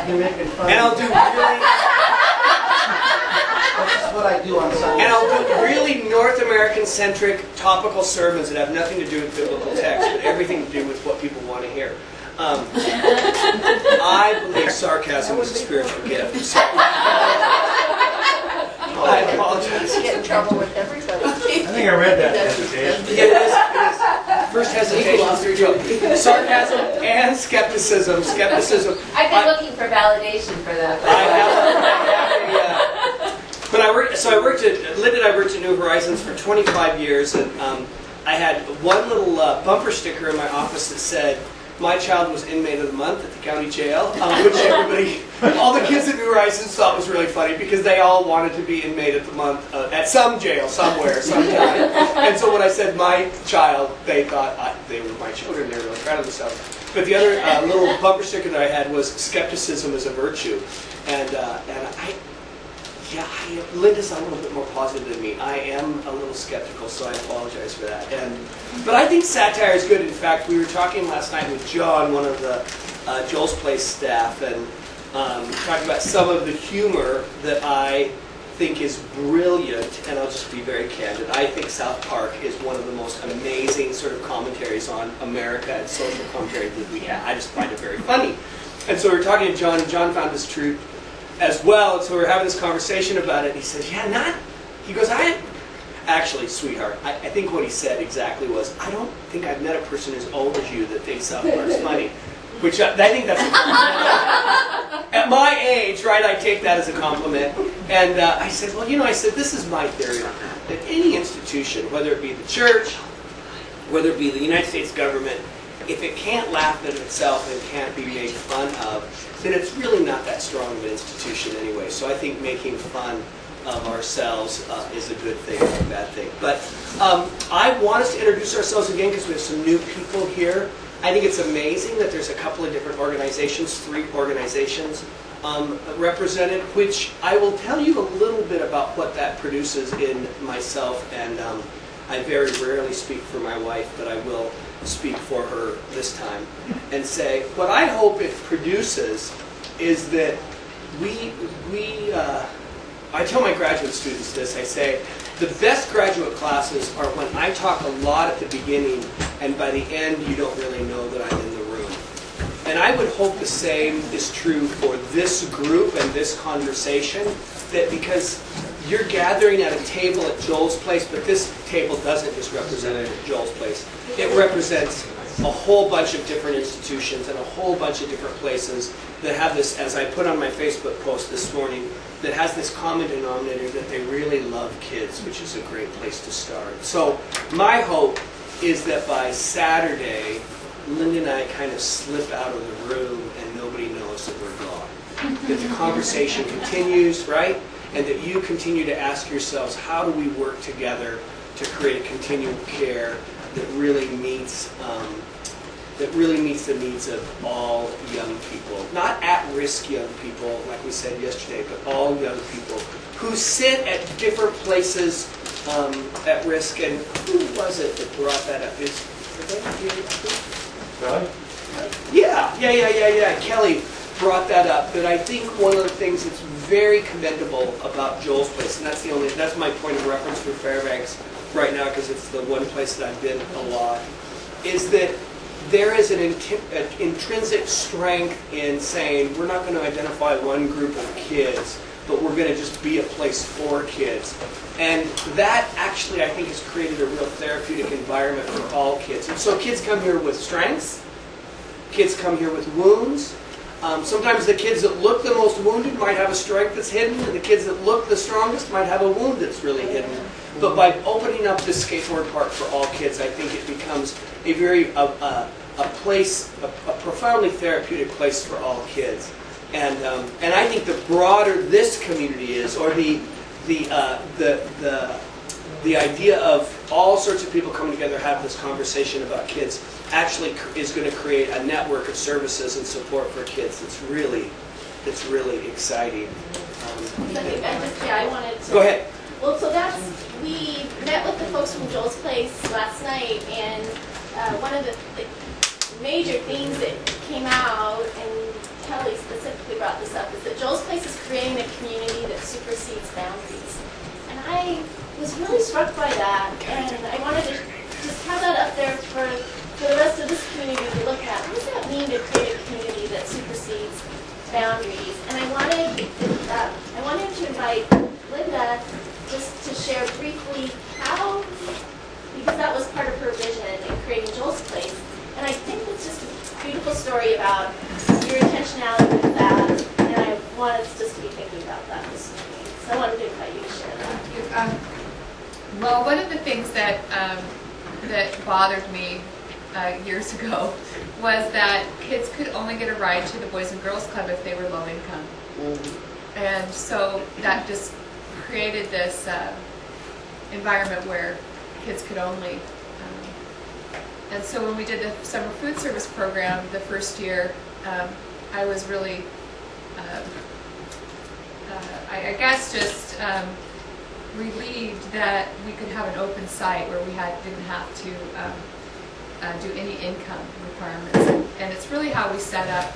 You're making fun And of I'll me. do really, That's what I do on Sunday. and I'll do really North American-centric topical sermons that have nothing to do with biblical text, but everything to do with what people want to hear. I believe sarcasm is a spiritual gift. So I apologize. Get in trouble with everybody. I think I read that the other day. It is. First hesitation, through trouble. Sarcasm and skepticism. I've been looking for validation for that. But I worked at Linda and I worked at New Horizons for 25 years, and I had one little bumper sticker in my office that said, "My child was inmate of the month at the county jail," which everybody, all the kids at New Horizons thought was really funny because they all wanted to be inmate of the month at some jail somewhere, sometime. And so when I said my child, they thought they were my children. They were really proud of themselves. But the other little bumper sticker that I had was "Skepticism is a virtue," and Linda's a little bit more positive than me. I am a little skeptical, so I apologize for that. But I think satire is good. In fact, we were talking last night with John, one of the Joel's Place staff, and talking about some of the humor that I think is brilliant, and I'll just be very candid. I think South Park is one of the most amazing sort of commentaries on America and social commentary that we have. I just find it very funny. And so we were talking to John, and John found this truth as well, and so we were having this conversation about it, and he said, he goes, actually, sweetheart, I think what he said exactly was, I don't think I've met a person as old as you that thinks South Park's funny, which I think that's a compliment. At my age, right, I take that as a compliment, and I said, well, this is my theory on that any institution, whether it be the church, whether it be the United States government, if it can't laugh at itself and can't be made fun of, then it's really not that strong of an institution anyway. So I think making fun of ourselves is a good thing, not a bad thing. But I want us to introduce ourselves again because we have some new people here. I think it's amazing that there's a couple of different organizations, 3 organizations represented, which I will tell you a little bit about what that produces in myself. And I very rarely speak for my wife, but I will speak for her this time and say what I hope it produces is that I tell my graduate students this, I say the best graduate classes are when I talk a lot at the beginning and by the end you don't really know that I'm in the room. And I would hope the same is true for this group and this conversation, that because you're gathering at a table at Joel's Place, but this table doesn't just represent Joel's Place. It represents a whole bunch of different institutions and a whole bunch of different places that have this, as I put on my Facebook post this morning, that has this common denominator that they really love kids, which is a great place to start. So my hope is that by Saturday, Linda and I kind of slip out of the room and nobody knows that we're gone. That the conversation continues, right? And that you continue to ask yourselves, how do we work together to create continual care that really meets the needs of all young people, not at-risk young people, like we said yesterday, but all young people who sit at different places at risk. And who was it that brought that up? Really? Yeah. Kelly brought that up. But I think one of the things that's very commendable about Joel's Place, and that's my point of reference for Fairbanks right now because it's the one place that I've been a lot, is that there is an intrinsic strength in saying we're not going to identify one group of kids, but we're going to just be a place for kids. And that actually, I think, has created a real therapeutic environment for all kids. And so kids come here with strengths. Kids come here with wounds. Sometimes the kids that look the most wounded might have a strength that's hidden, and the kids that look the strongest might have a wound that's really hidden. But by opening up this skateboard park for all kids, I think it becomes a very a profoundly therapeutic place for all kids. And I think the broader this community is, or the idea of all sorts of people coming together have this conversation about kids actually is going to create a network of services and support for kids that's really exciting. I wanted to... Go ahead. Well, so we met with the folks from Joel's Place last night, and one of the major things that came out, and Kelly specifically brought this boundaries. And I was really struck by that, and I wanted to just have that up there for the rest of this community to look at. What does that mean to create a community that supersedes boundaries? And I wanted to invite Linda just to share briefly how, because that was part of her vision in creating Joel's Place. And I think it's just a beautiful story about your intentionality with that, and I want us just to be thinking about that this morning. So I wanted to invite you to share that. Well, one of the things that that bothered me years ago was that kids could only get a ride to the Boys and Girls Club if they were low income. And so that just created this environment where kids could only. And so when we did the summer food service program the first year, I was really, I guess, just relieved that we could have an open site where we didn't have to do any income requirements. And it's really how we set up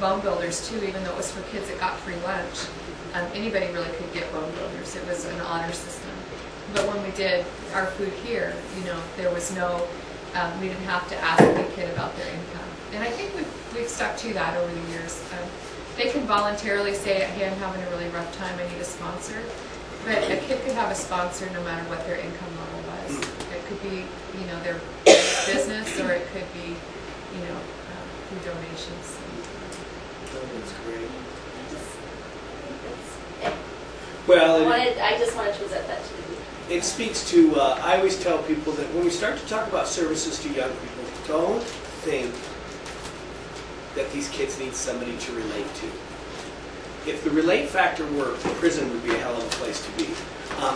bone builders too, even though it was for kids that got free lunch. Anybody really could get bone builders. It was an honor system. But when we did our food here, there was no, we didn't have to ask the kid about their income. And I think we've stuck to that over the years. They can voluntarily say, hey, I'm having a really rough time, I need a sponsor. But a kid could have a sponsor no matter what their income level was. It could be, their business, or it could be, through donations. That's great. Well, I just wanted to present that to you. It speaks to, I always tell people that when we start to talk about services to young people, don't think that these kids need somebody to relate to. If the relate factor worked, prison would be a hell of a place to be.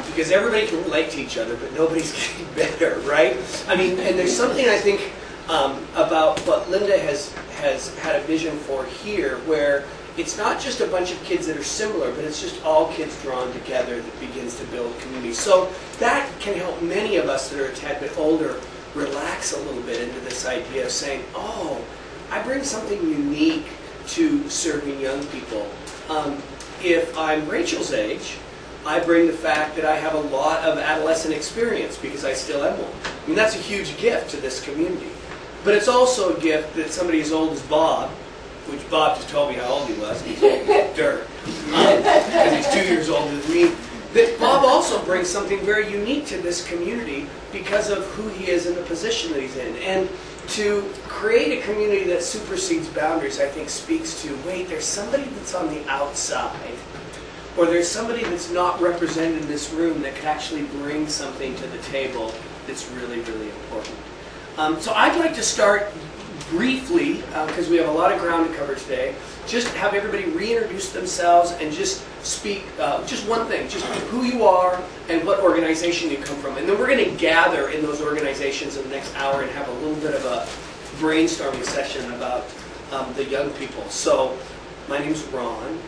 Because everybody can relate to each other, but nobody's getting better, right? I mean, and there's something I think about what Linda has had a vision for here, where it's not just a bunch of kids that are similar, but it's just all kids drawn together that begins to build community. So that can help many of us that are a tad bit older relax a little bit into this idea of saying, oh, I bring something unique to serving young people. If I'm Rachel's age, I bring the fact that I have a lot of adolescent experience because I still am one. I mean, that's a huge gift to this community. But it's also a gift that somebody as old as Bob, which Bob just told me how old he was, he's old as dirt, because he's 2 years older than me, that Bob also brings something very unique to this community because of who he is and the position that he's in. And to create a community that supersedes boundaries, I think speaks to, wait, there's somebody that's on the outside, or there's somebody that's not represented in this room that could actually bring something to the table that's really, really important. So I'd like to start briefly, because we have a lot of ground to cover today, just have everybody reintroduce themselves and just speak just one thing, just who you are and what organization you come from. And then we're going to gather in those organizations in the next hour and have a little bit of a brainstorming session about the young people. So my name's Ron,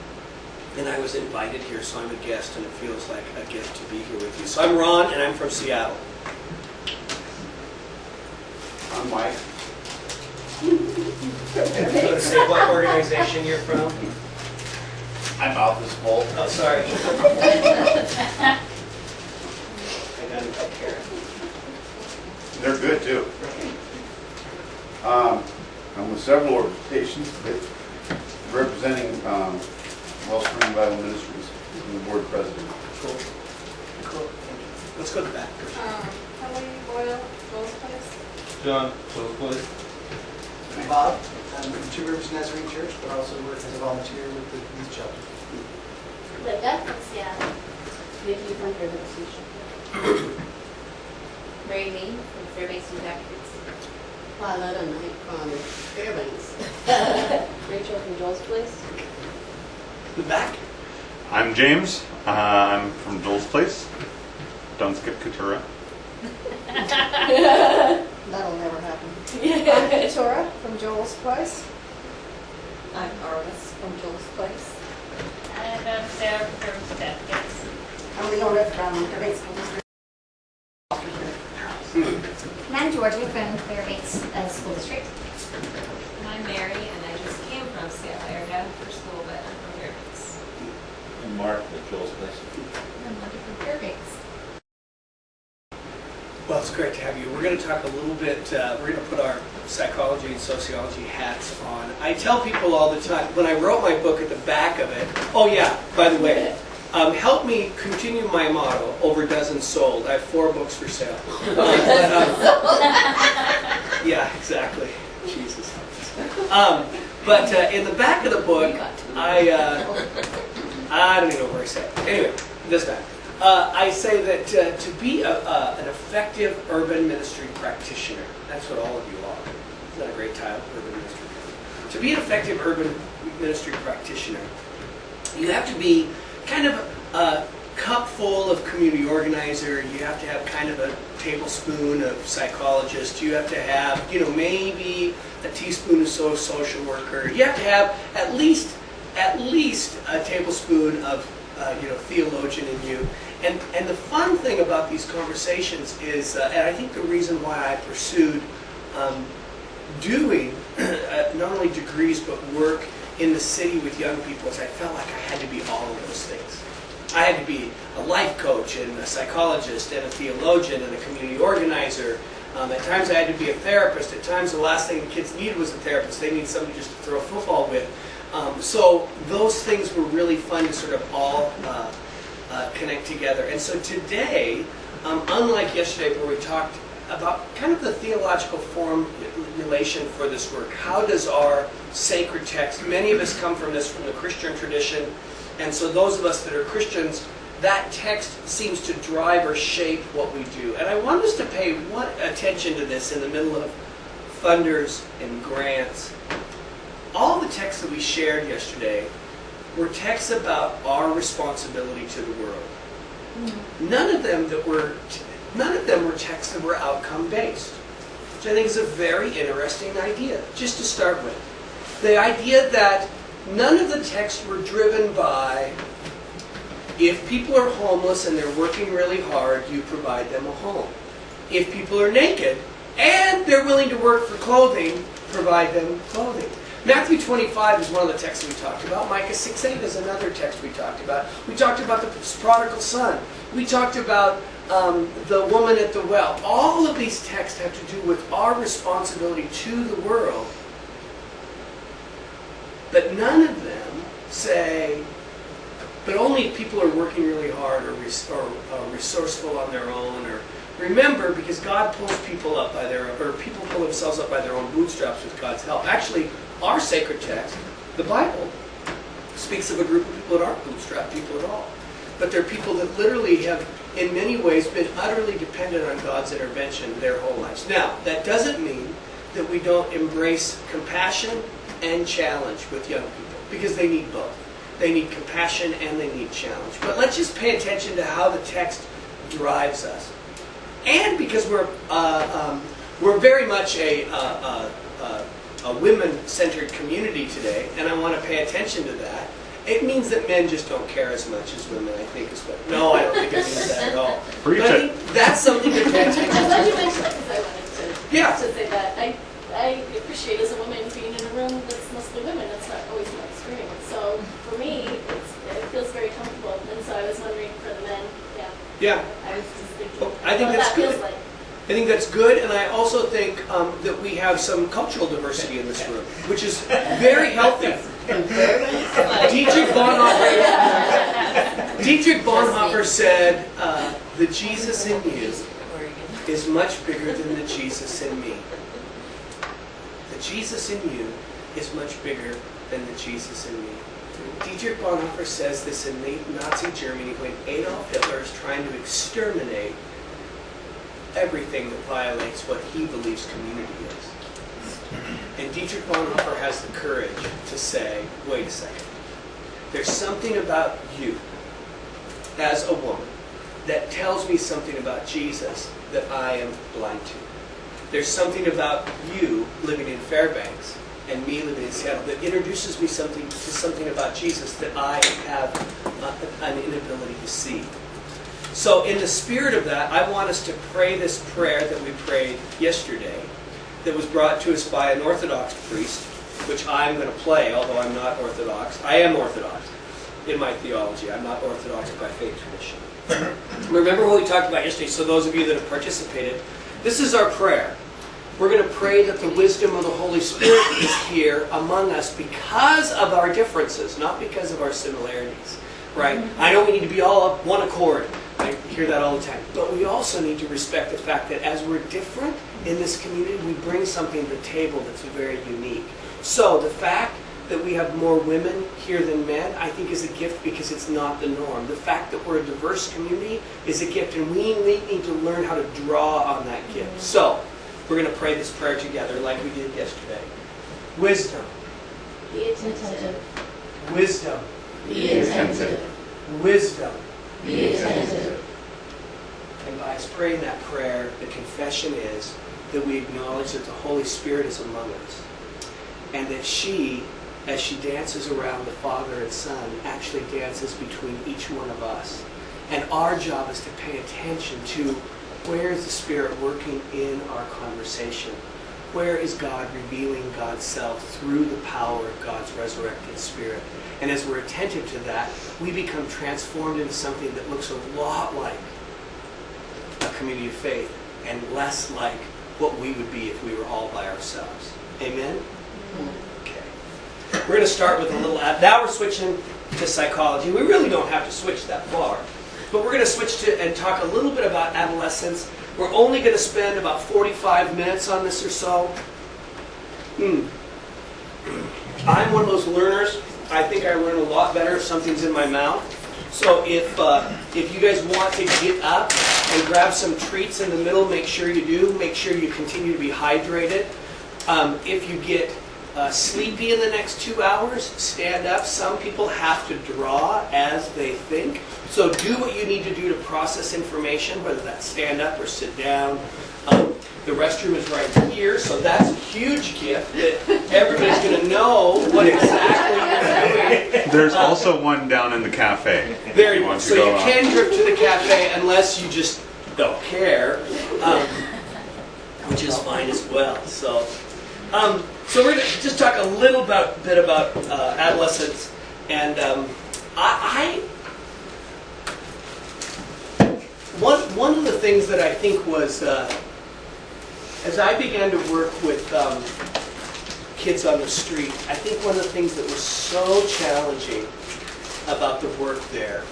and I was invited here, so I'm a guest, and it feels like a gift to be here with you. So I'm Ron, and I'm from Seattle. I'm Mike. Say what organization you're from? I'm Alphys Bolt. Oh, sorry. I got it up here. They're good too. I'm with several organizations representing Wellspring Bible Ministries. I'm the board president. Cool. Cool. Thank you. Let's go to the back first. Kelly Boyle, Joel's Place. John, Joel's Place. Bob, I'm from Two Rivers Nazarene Church, but also work as a volunteer with the youth shelter. Linda from Seattle. Vicki from Fairbanks Station. Mary Lee from Fairbanks and Backwards. Pauletta Knight from Fairbanks. Rachel from Joel's Place. The back. I'm James. I'm from Joel's Place. Don't skip Coutura. That'll never happen. I'm Katura from Joel's Place. I'm Arlis from Joel's Place. And I'm Sarah from Stepkins. I'm Leona from Fairbanks School District. And I'm Georgia from Fairbanks School District. And I'm Mary, and I just came from Seattle area for school, but I'm from Fairbanks. I'm Mark, the Joel's Place. I'm Linda from Fairbanks. Well, it's great to have you. We're going to talk a little bit, we're going to put our psychology and sociology hats on. I tell people all the time, when I wrote my book, at the back of it, oh yeah, by the way, help me continue my motto, over dozens sold. I have 4 books for sale. Yeah, exactly. Jesus. But in the back of the book, I don't even know where I said it. Anyway, this time. I say that to be an effective urban ministry practitioner, that's what all of you are. Isn't that a great title, urban ministry? To be an effective urban ministry practitioner, you have to be kind of a cup full of community organizer. You have to have kind of a tablespoon of psychologist. You have to have, maybe a teaspoon or so of social worker. You have to have at least a tablespoon of theologian in you. And the fun thing about these conversations is, and I think the reason why I pursued doing not only degrees but work in the city with young people, is I felt like I had to be all of those things. I had to be a life coach and a psychologist and a theologian and a community organizer. At times I had to be a therapist. At times the last thing the kids needed was a therapist. They need somebody just to throw a football with. So those things were really fun to sort of all connect together. And so today, unlike yesterday where we talked about kind of the theological formulation for this work, how does our sacred text, many of us come from the Christian tradition, and so those of us that are Christians, that text seems to drive or shape what we do. And I want us to pay attention to this in the middle of funders and grants. All the texts that we shared yesterday were texts about our responsibility to the world. None of them were texts that were outcome based, which I think is a very interesting idea, just to start with. The idea that none of the texts were driven by, if people are homeless and they're working really hard, you provide them a home. If people are naked and they're willing to work for clothing, provide them clothing. Matthew 25 is one of the texts we talked about. Micah 6:8 is another text we talked about. We talked about the prodigal son. We talked about the woman at the well. All of these texts have to do with our responsibility to the world. But none of them say, but only if people are working really hard or resourceful on their own. Or remember, because God pulls people up by people pull themselves up by their own bootstraps with God's help. Actually, our sacred text, the Bible, speaks of a group of people that aren't bootstrapped people at all. But they're people that literally have, in many ways, been utterly dependent on God's intervention their whole lives. Now, that doesn't mean that we don't embrace compassion and challenge with young people, because they need both. They need compassion and they need challenge. But let's just pay attention to how the text drives us. And because we're very much a women-centered community today, and I want to pay attention to that, it means that men just don't care as much as women, I think, is what. No, I don't think it means that at all. But I think that's something to pay attention to. I'm glad you mentioned that because I wanted to say that. I appreciate as a woman being in a room that's mostly women. That's not always my experience. So for me, it feels very comfortable. And so I was wondering for the men, Yeah. I was just thinking I think what that's that good. feels like. I think that's good, and I also think that we have some cultural diversity in this room, which is very healthy. Dietrich Bonhoeffer said, the Jesus in you is much bigger than the Jesus in me. The Jesus in you is much bigger than the Jesus in me. Dietrich Bonhoeffer says this in Nazi Germany when Adolf Hitler is trying to exterminate everything that violates what he believes community is. And Dietrich Bonhoeffer has the courage to say, wait a second, there's something about you as a woman that tells me something about Jesus that I am blind to. There's something about you living in Fairbanks and me living in Seattle that introduces me to something about Jesus that I have an inability to see. So in the spirit of that, I want us to pray this prayer that we prayed yesterday that was brought to us by an Orthodox priest, which I'm going to play, although I'm not Orthodox. I am Orthodox. in my theology. I'm not orthodox by faith tradition. Remember what we talked about yesterday, so those of you that have participated, this is our prayer. We're going to pray that the wisdom of the Holy Spirit is here among us because of our differences, not because of our similarities. Right? I know we need to be all up one accord. I hear that all the time. But we also need to respect the fact that as we're different in this community, we bring something to the table that's very unique. So the fact that we have more women here than men, I think is a gift because it's not the norm. The fact that we're a diverse community is a gift, and we need to learn how to draw on that gift. So we're going to pray this prayer together like we did yesterday. Wisdom. Be attentive. Wisdom. Be attentive. Wisdom. Be attentive. And by us praying that prayer, the confession is that we acknowledge that the Holy Spirit is among us. And that she, as she dances around the Father and Son, actually dances between each one of us. And our job is to pay attention to where is the Spirit working in our conversation. Where is God revealing God's self through the power of God's resurrected Spirit? And as we're attentive to that, we become transformed into something that looks a lot like a community of faith and less like what we would be if we were all by ourselves. Amen? Okay. We're going to start with a little... Now we're switching to psychology. We really don't have to switch that far. But we're going to switch to and talk a little bit about adolescence. We're only going to spend about 45 minutes on this or so. I'm one of those learners. I think I learn a lot better if something's in my mouth. So if you guys want to get up and grab some treats in the middle, make sure you do. Make sure you continue to be hydrated. If you get sleepy in the next 2 hours, stand up. Some people have to draw as they think. So do what you need to do to process information, whether that's stand up or sit down. The restroom is right here, so that's a huge gift that everybody's going to know what exactly you're doing. There's also one down in the cafe. There you go. So you can drift to the cafe unless you just don't care, which is fine as well. So we're going to just talk a little bit about adolescence, and one of the things that I think was, as I began to work with kids on the street, I think one of the things that was so challenging about the work there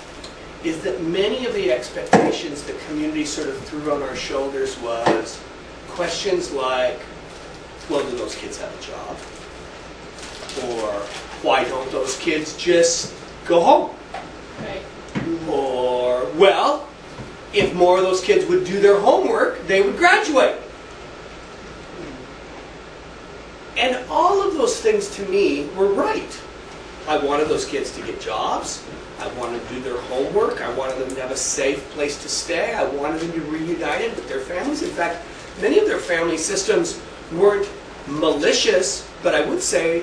is that many of the expectations the community sort of threw on our shoulders was questions like, well, do those kids have a job? Or why don't those kids just go home? Right. Or, well, if more of those kids would do their homework, they would graduate. And all of those things to me were right. I wanted those kids to get jobs. I wanted to do their homework. I wanted them to have a safe place to stay. I wanted them to be reunited with their families. In fact, many of their family systems weren't malicious, but I would say,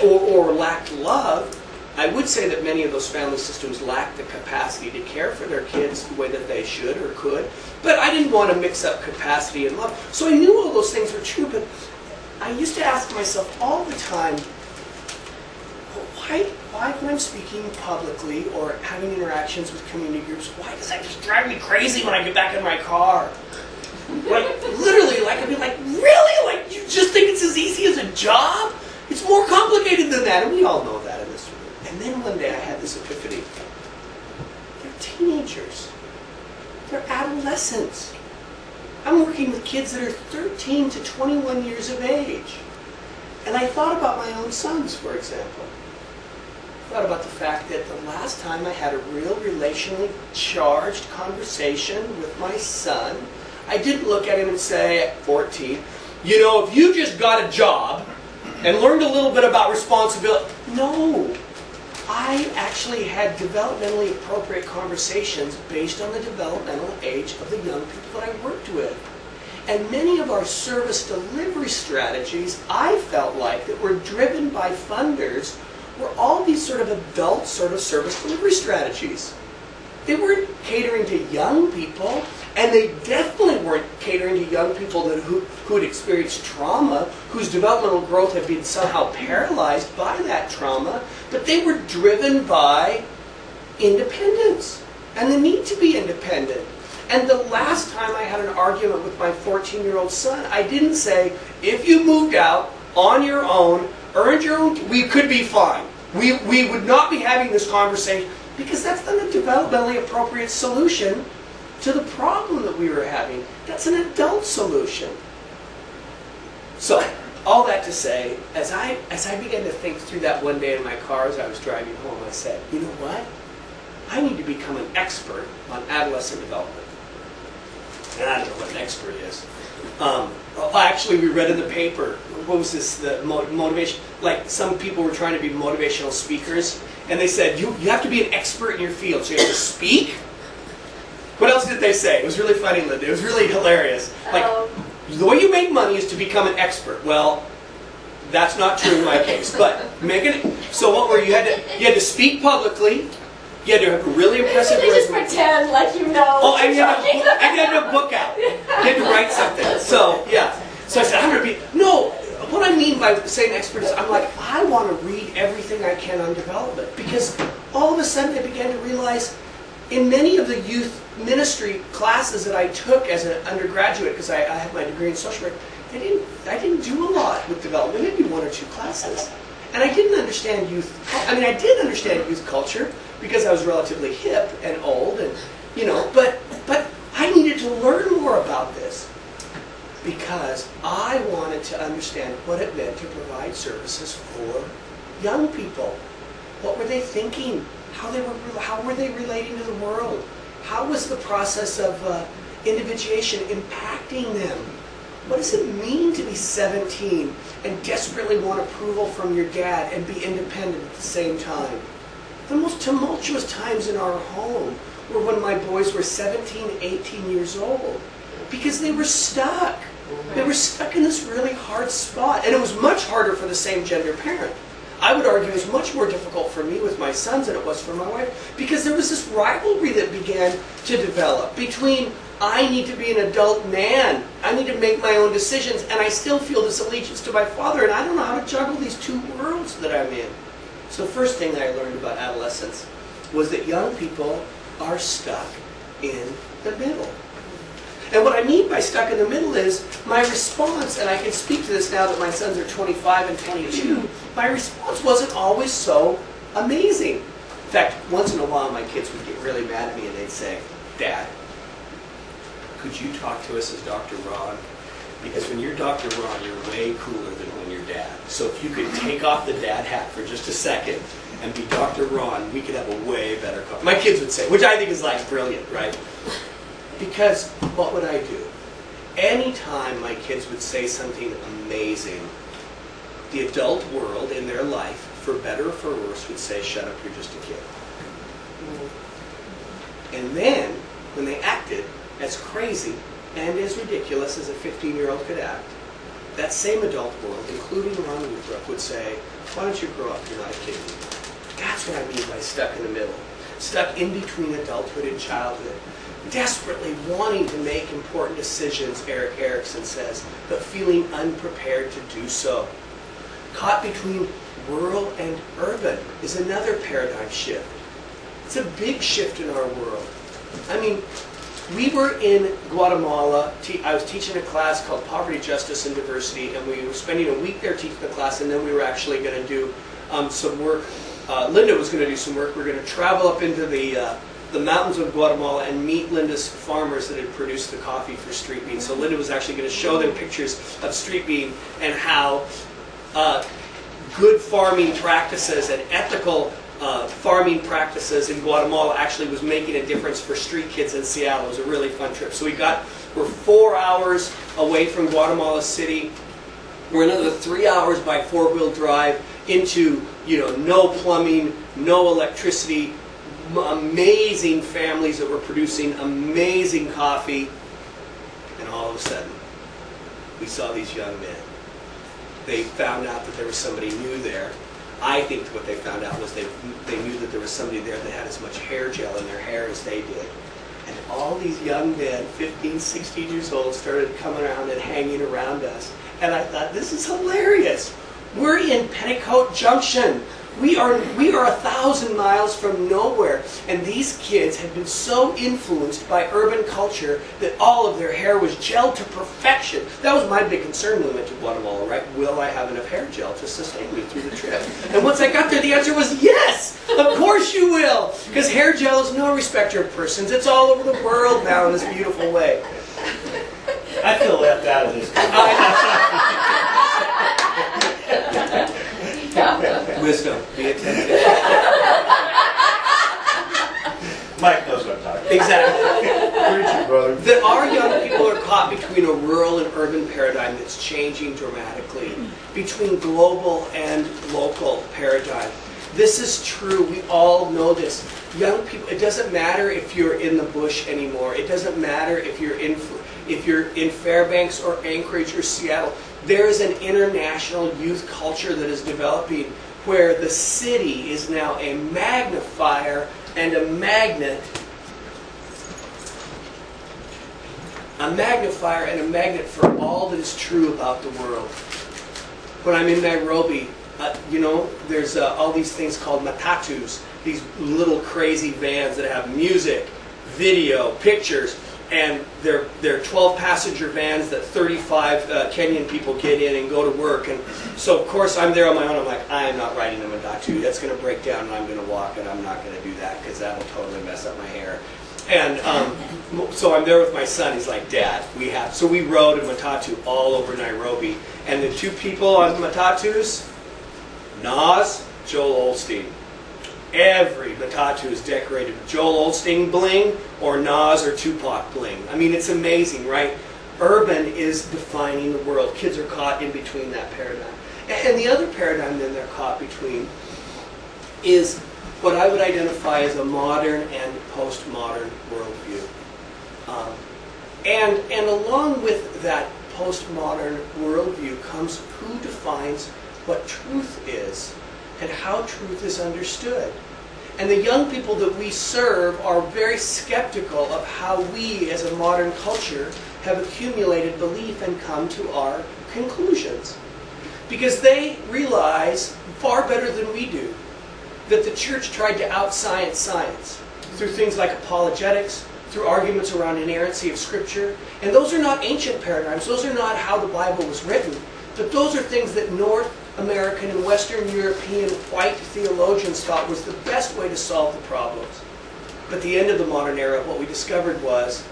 or lacked love. I would say that many of those family systems lacked the capacity to care for their kids the way that they should or could. But I didn't want to mix up capacity and love. So I knew all those things were true, but I used to ask myself all the time, why when I'm speaking publicly or having interactions with community groups, why does that just drive me crazy when I get back in my car? Like, literally, like, I'd be like, really? Like, you just think it's as easy as a job? It's more complicated than that, and we all know that in this room. And then one day I had this epiphany. They're teenagers. They're adolescents. I'm working with kids that are 13 to 21 years of age. And I thought about my own sons, for example. I thought about the fact that the last time I had a real relationally charged conversation with my son, I didn't look at him and say, at 14, you know, if you just got a job and learned a little bit about responsibility. No. I actually had developmentally appropriate conversations based on the developmental age of the young people that I worked with. And many of our service delivery strategies, I felt like, that were driven by funders were all these sort of adult sort of service delivery strategies. They weren't catering to young people, and they definitely weren't catering to young people who had experienced trauma, whose developmental growth had been somehow paralyzed by that trauma, but they were driven by independence and the need to be independent. And the last time I had an argument with my 14-year-old son, I didn't say, if you moved out on your own, earned your own, we could be fine. We would not be having this conversation, because that's not a developmentally appropriate solution to the problem that we were having. That's an adult solution. So, all that to say, as I began to think through that one day in my car as I was driving home, I said, you know what? I need to become an expert on adolescent development. And I don't know what an expert is. Actually, we read in the paper, what was this, the motivation, like some people were trying to be motivational speakers, and they said, you have to be an expert in your field, so you have to speak? What else did they say? It was really funny, Linda. It was really hilarious. Like, the way you make money is to become an expert. Well, that's not true in my case. But so what were you had to speak publicly. You had to have a really impressive They just resume. pretend like you know. Oh, and you had to have a book out. You had to write something. So yeah. So I said, I'm going to be no. What I mean by saying expert is, I'm like, I want to read everything I can on development, because all of a sudden I began to realize, in many of the youth ministry classes that I took as an undergraduate, because I had my degree in social work, I didn't do a lot with development, maybe one or two classes. And I didn't understand youth, I did understand youth culture, because I was relatively hip and old, and but I needed to learn more about this, because I wanted to understand what it meant to provide services for young people. What were they thinking? How were they relating to the world? How was the process of individuation impacting them? What does it mean to be 17 and desperately want approval from your dad and be independent at the same time? The most tumultuous times in our home were when my boys were 17, 18 years old, because they were stuck. They were stuck in this really hard spot, and it was much harder for the same gender parent. I would argue it was much more difficult for me with my sons than it was for my wife, because there was this rivalry that began to develop between, I need to be an adult man, I need to make my own decisions, and I still feel this allegiance to my father, and I don't know how to juggle these two worlds that I'm in. So the first thing that I learned about adolescence was that young people are stuck in the middle. And what I mean by stuck in the middle is, my response, and I can speak to this now that my sons are 25 and 22, my response wasn't always so amazing. In fact, once in a while my kids would get really mad at me and they'd say, Dad, could you talk to us as Dr. Ron? Because when you're Dr. Ron, you're way cooler than when you're Dad. So if you could take off the dad hat for just a second and be Dr. Ron, we could have a way better conversation. My kids would say, which I think is like brilliant, right? Because what would I do? Anytime my kids would say something amazing, the adult world in their life, for better or for worse, would say, shut up, you're just a kid. And then, when they acted as crazy and as ridiculous as a 15-year-old could act, that same adult world, including Ron Woodruff, would say, why don't you grow up, you're not a kid anymore. That's what I mean by stuck in the middle. Stuck in between adulthood and childhood. Desperately wanting to make important decisions, Eric Erickson says, but feeling unprepared to do so. Caught between rural and urban is another paradigm shift. It's a big shift in our world. We were in Guatemala. I was teaching a class called Poverty, Justice, and Diversity, and we were spending a week there teaching the class, and then we were actually going to do some work. Linda was going to do some work. We were going to travel up into the mountains of Guatemala and meet Linda's farmers that had produced the coffee for Street Bean. So Linda was actually going to show them pictures of Street Bean and how good farming practices and ethical farming practices in Guatemala actually was making a difference for street kids in Seattle. It was a really fun trip. So we're 4 hours away from Guatemala City. We're another 3 hours by four-wheel drive into, no plumbing, no electricity, amazing families that were producing amazing coffee, and all of a sudden, we saw these young men. They found out that there was somebody new there. I think what they found out was they knew that there was somebody there that had as much hair gel in their hair as they did. And all these young men, 15, 16 years old, started coming around and hanging around us. And I thought, this is hilarious. We're in Petticoat Junction. We are 1,000 miles from nowhere, and these kids have been so influenced by urban culture that all of their hair was gelled to perfection. That was my big concern when we went to Guatemala, right? Will I have enough hair gel to sustain me through the trip? And once I got there, the answer was yes! Of course you will! Because hair gel is no respecter of persons. It's all over the world now in this beautiful way. I feel left out of this. Wisdom, be attentive. Mike knows what I'm talking about. Exactly. Preach it, brother. That our young people are caught between a rural and urban paradigm that's changing dramatically, between global and local paradigm. This is true. We all know this. Young people, it doesn't matter if you're in the bush anymore. It doesn't matter if you're in Fairbanks or Anchorage or Seattle. There is an international youth culture that is developing where the city is now a magnifier and a magnet. A magnifier and a magnet for all that is true about the world. When I'm in Nairobi, there's all these things called matatus, these little crazy vans that have music, video, pictures, and they're 12-passenger vans that 35 Kenyan people get in and go to work. And so, of course, I'm there on my own. I'm like, I am not riding a matatu. That's going to break down, and I'm going to walk, and I'm not going to do that because that'll totally mess up my hair. And so I'm there with my son. He's like, Dad, we have. So we rode a matatu all over Nairobi. And the two people on the matatus, Nas, Joel Osteen. Every matatu is decorated with Joel Osteen bling or Nas or Tupac bling. I mean, it's amazing, right? Urban is defining the world. Kids are caught in between that paradigm. And the other paradigm then they're caught between is what I would identify as a modern and postmodern worldview. And along with that postmodern worldview comes who defines what truth is and how truth is understood. And the young people that we serve are very skeptical of how we as a modern culture have accumulated belief and come to our conclusions. Because they realize far better than we do that the church tried to out-science science through things like apologetics, through arguments around inerrancy of Scripture. And those are not ancient paradigms. Those are not how the Bible was written. But those are things that North American and Western European white theologians thought was the best way to solve the problems. But at the end of the modern era, what we discovered is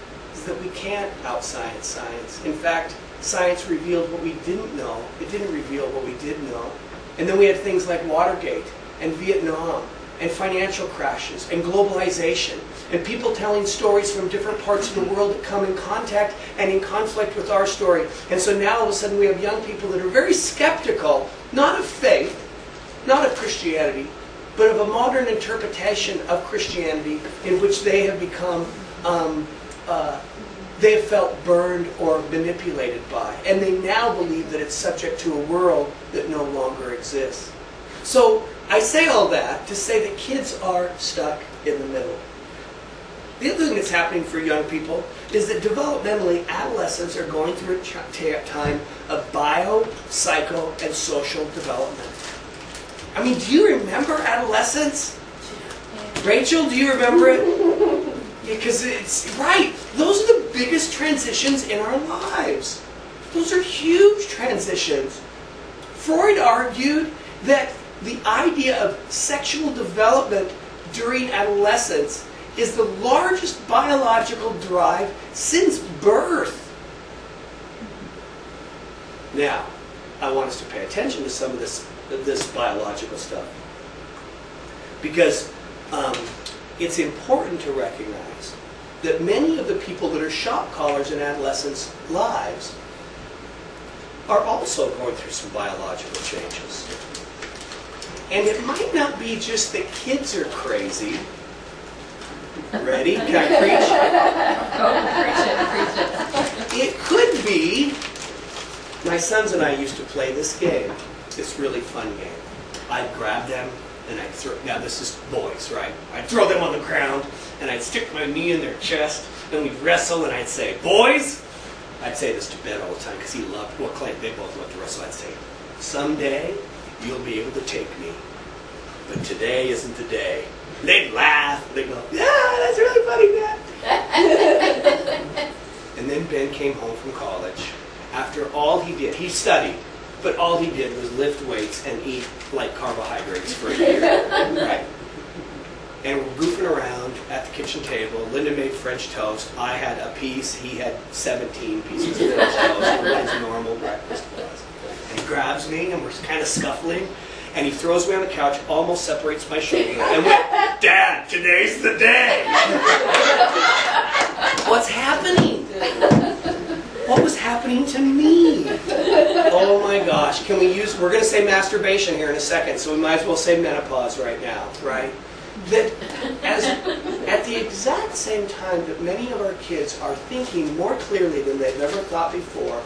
that we can't out-science science. In fact, science revealed what we didn't know. It didn't reveal what we did know. And then we had things like Watergate and Vietnam and financial crashes and globalization and people telling stories from different parts of the world that come in contact and in conflict with our story. And so now all of a sudden we have young people that are very skeptical, not of faith, not of Christianity, but of a modern interpretation of Christianity in which they have become, they have felt burned or manipulated by. And they now believe that it's subject to a world that no longer exists. So I say all that to say that kids are stuck in the middle. The other thing that's happening for young people is that developmentally, adolescents are going through a time of bio, psycho, and social development. I mean, do you remember adolescence? Rachel, do you remember it? Because it's right. Those are the biggest transitions in our lives. Those are huge transitions. Freud argued that the idea of sexual development during adolescence is the largest biological drive since birth. Now, I want us to pay attention to some of this biological stuff. Because it's important to recognize that many of the people that are shock collars in adolescents' lives are also going through some biological changes. And it might not be just that kids are crazy. Ready? Can I preach? Oh, preach it. It could be, my sons and I used to play this game, this really fun game. I'd grab them and I'd throw, now this is boys, right? I'd throw them on the ground and I'd stick my knee in their chest and we'd wrestle and I'd say, boys, I'd say this to Ben all the time because he loved, well, Clint, they both loved to wrestle. I'd say, someday you'll be able to take me. but today isn't the day. They'd laugh. They'd go, yeah, that's really funny, Dad. And then Ben came home from college. After all he did, he studied, but all he did was lift weights and eat light carbohydrates for a year. Right? And we're goofing around at the kitchen table. Linda made French toast. I had a piece. He had 17 pieces of French toast. What his normal breakfast was. And he grabs me, and we're kind of scuffling. And he throws me on the couch, almost separates my shoulder, and went, Dad, today's the day. What's happening? What was happening to me? Oh my gosh. Can we use, we're going to say masturbation here in a second, so we might as well say menopause right now, right? That at the exact same time that many of our kids are thinking more clearly than they've ever thought before,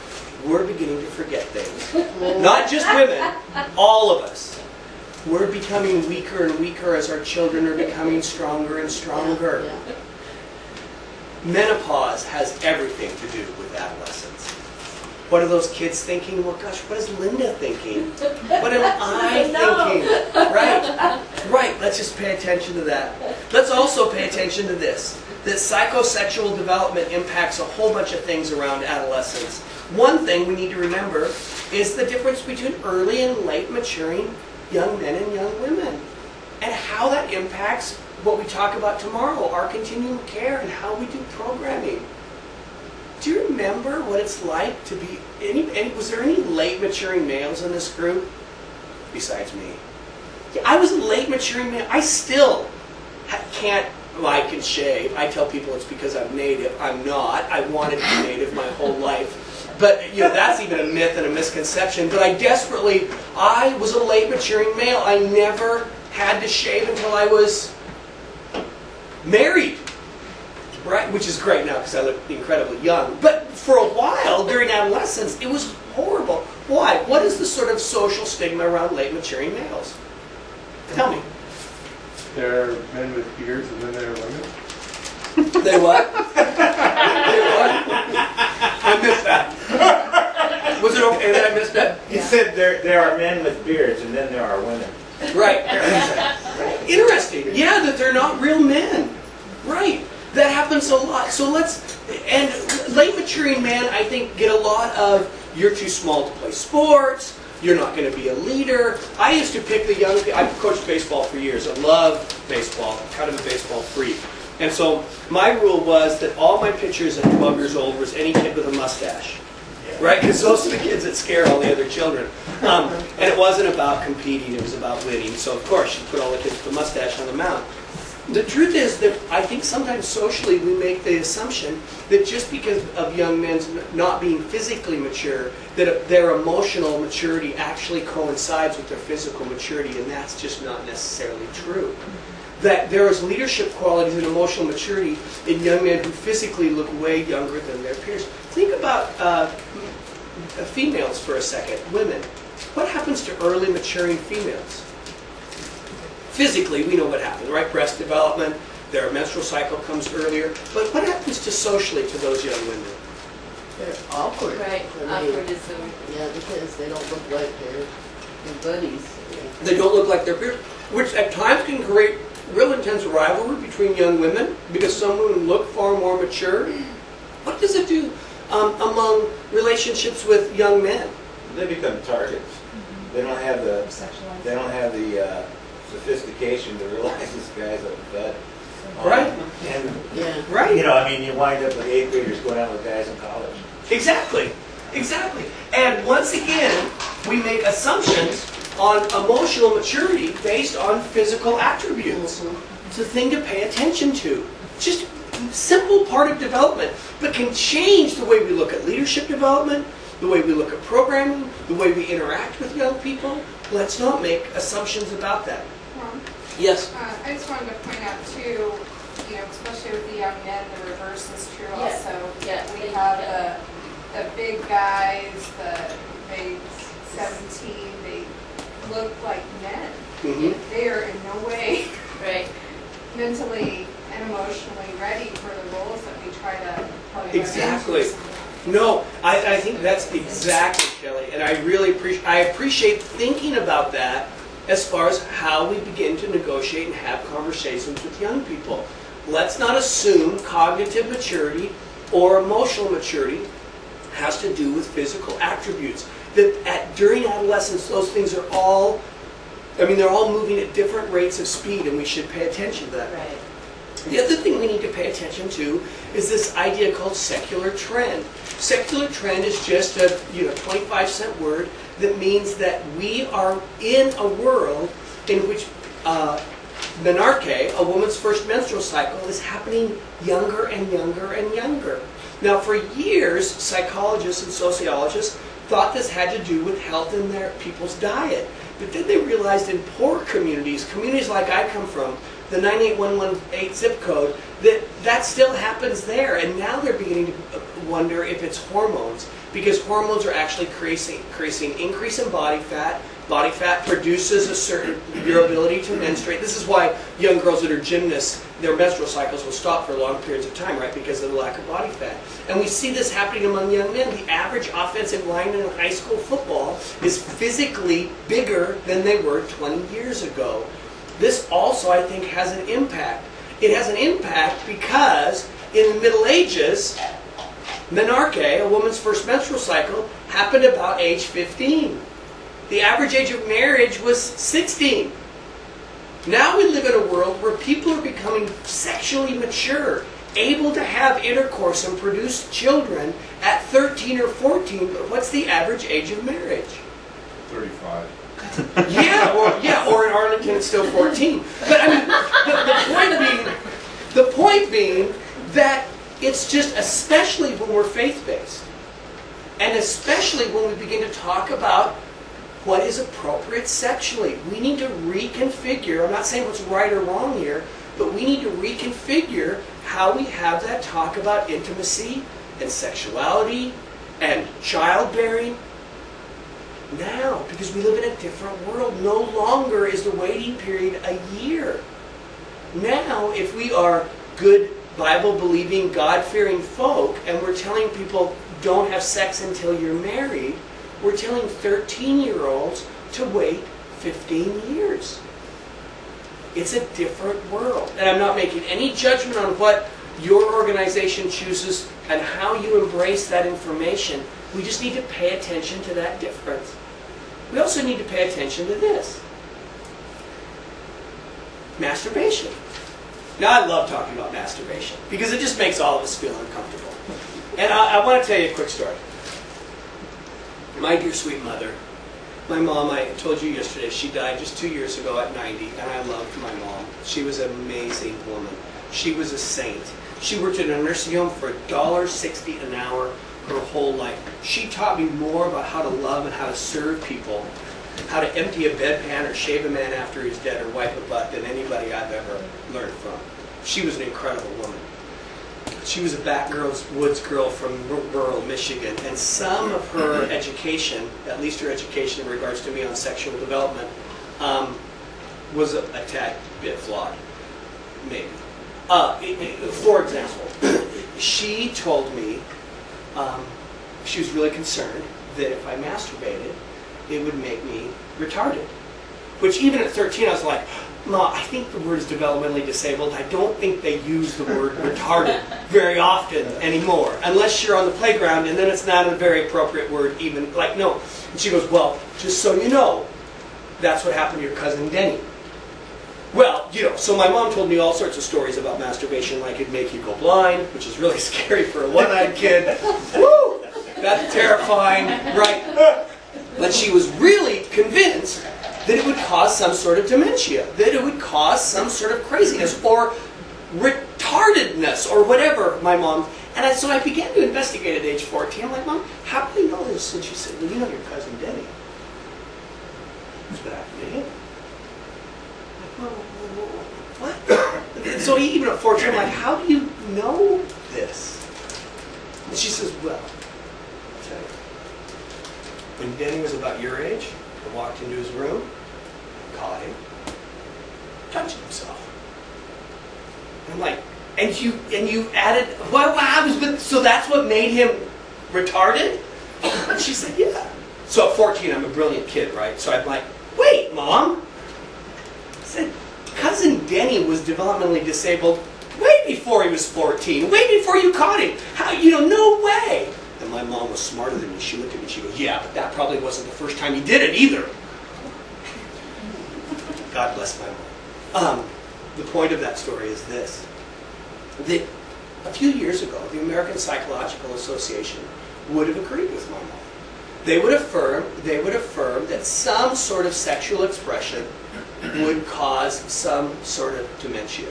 we're beginning to forget things. Not just women, all of us. We're becoming weaker and weaker as our children are becoming stronger and stronger. Yeah. Menopause has everything to do with adolescence. What are those kids thinking? Well, gosh, what is Linda thinking? What am I thinking? Right. Let's just pay attention to that. Let's also pay attention to this. That psychosexual development impacts a whole bunch of things around adolescence. One thing we need to remember is the difference between early and late maturing young men and young women. And how that impacts what we talk about tomorrow, our continuum of care and how we do programming. Do you remember what it's like to be, was there any late maturing males in this group? Besides me. Yeah, I was a late maturing male. I still can't, well, I can shave. I tell people it's because I'm native. I'm not. I wanted to be native my whole life. But, that's even a myth and a misconception. But I was a late maturing male. I never had to shave until I was married. Right, which is great now because I look incredibly young. But for a while, during adolescence, it was horrible. Why? What is the sort of social stigma around late maturing males? Tell me. There are men with beards and then there are women. They what? They what? I missed that. Was it okay that I missed that? He said there are men with beards and then there are women. Right. Interesting. Yeah, that they're not real men. Right. That happens a lot. So and late maturing men, I think, get a lot of, you're too small to play sports, you're not going to be a leader. I used to pick the young people. I've coached baseball for years. I love baseball. I'm kind of a baseball freak. And so my rule was that all my pitchers at 12 years old was any kid with a mustache. Right? Because those are the kids that scare all the other children. And it wasn't about competing, it was about winning. So of course, you put all the kids with a mustache on the mound. The truth is that I think sometimes socially we make the assumption that just because of young men not being physically mature, that their emotional maturity actually coincides with their physical maturity, and that's just not necessarily true. That there is leadership qualities and emotional maturity in young men who physically look way younger than their peers. Think about females for a second, women. What happens to early maturing females? Physically, we know what happens, right? Breast development, their menstrual cycle comes earlier. But what happens to socially to those young women? They're awkward. Right, for me. awkward is the Yeah, because they don't look like their buddies. They don't look like their peers, which at times can create real intense rivalry between young women because some women look far more mature. What does it do among relationships with young men? They become targets. They don't have the sophistication to realize this guy's a vet. Right. And Yeah. Right. you wind up with 8th graders going out with guys in college. Exactly. And once again, we make assumptions on emotional maturity based on physical attributes. It's a thing to pay attention to. Just a simple part of development, but can change the way we look at leadership development, the way we look at programming, the way we interact with young people. Let's not make assumptions about that. Ron, Yes? I just wanted to point out too, especially with the young men, the reverse is true also. Yeah. We have the big guys, they 17, they look like men. Mm-hmm. They are in no way right. mentally and emotionally ready for the roles that we try to probably Exactly. No, I think that's exactly, Kelly, and I really appreciate thinking about that as far as how we begin to negotiate and have conversations with young people. Let's not assume cognitive maturity or emotional maturity has to do with physical attributes. That during adolescence, those things are all, they're all moving at different rates of speed, and we should pay attention to that. Right. The other thing we need to pay attention to is this idea called secular trend. Secular trend is just a 25-cent word that means that we are in a world in which menarche, a woman's first menstrual cycle, is happening younger and younger and younger. Now, for years, psychologists and sociologists thought this had to do with health in their people's diet. But then they realized in poor communities like I come from, the 98118 zip code, that still happens there. And now they're beginning to wonder if it's hormones, because hormones are actually increasing increase in body fat. Body fat produces your ability to menstruate. This is why young girls that are gymnasts, their menstrual cycles will stop for long periods of time, right? Because of the lack of body fat. And we see this happening among young men. The average offensive lineman in high school football is physically bigger than they were 20 years ago. This also, I think, has an impact. It has an impact because in the Middle Ages, menarche, a woman's first menstrual cycle, happened about age 15. The average age of marriage was 16. Now we live in a world where people are becoming sexually mature, able to have intercourse and produce children at 13 or 14, but what's the average age of marriage? 35. or in Arlington it's still 14. But the point being that it's just, especially when we're faith-based, and especially when we begin to talk about what is appropriate sexually. We need to reconfigure, I'm not saying what's right or wrong here, but we need to reconfigure how we have that talk about intimacy and sexuality and childbearing now, because we live in a different world. No longer is the waiting period a year. Now, if we are good Bible-believing, God-fearing folk, and we're telling people don't have sex until you're married, we're telling 13-year-olds to wait 15 years. It's a different world. And I'm not making any judgment on what your organization chooses and how you embrace that information. We just need to pay attention to that difference. We also need to pay attention to this. Masturbation. Now, I love talking about masturbation because it just makes all of us feel uncomfortable. And I want to tell you a quick story. My dear sweet mother, my mom, I told you yesterday, she died just 2 years ago at 90, and I loved my mom. She was an amazing woman. She was a saint. She worked in a nursing home for $1.60 an hour her whole life. She taught me more about how to love and how to serve people, how to empty a bedpan or shave a man after he's dead or wipe a butt than anybody I've ever learned from. She was an incredible woman. She was a backwoods girl from rural Michigan, and some of her education, at least her education in regards to me on sexual development, was a tad bit flawed, maybe. For example, she told me she was really concerned that if I masturbated, it would make me retarded. Which even at 13, I was like, Ma, I think the word is developmentally disabled. I don't think they use the word retarded very often anymore, unless you're on the playground, and then it's not a very appropriate word even, like, no. And she goes, well, just so you know, that's what happened to your cousin Denny. Well, so my mom told me all sorts of stories about masturbation, like it'd make you go blind, which is really scary for a one-eyed kid. Woo! That's terrifying, right? But she was really convinced that it would cause some sort of dementia, that it would cause some sort of craziness or retardedness or whatever, my mom. And so I began to investigate at age 14. I'm like, Mom, how do you know this? And she said, well, you know your cousin Denny. Who's that? Me? What? So even at 14, I'm like, how do you know this? And she says, well, I'll tell you. When Denny was about your age, I walked into his room, caught him, touching himself. And I'm like, and you added, so that's what made him retarded? And she said, yeah. So at 14, I'm a brilliant kid, right? So I'm like, wait, Mom, Denny was developmentally disabled way before he was 14, way before you caught him. How, no way. And my mom was smarter than me. She looked at me and she goes, yeah, but that probably wasn't the first time he did it either. God bless my mom. The point of that story is this, that a few years ago, the American Psychological Association would have agreed with my mom. They would affirm that some sort of sexual expression would cause some sort of dementia.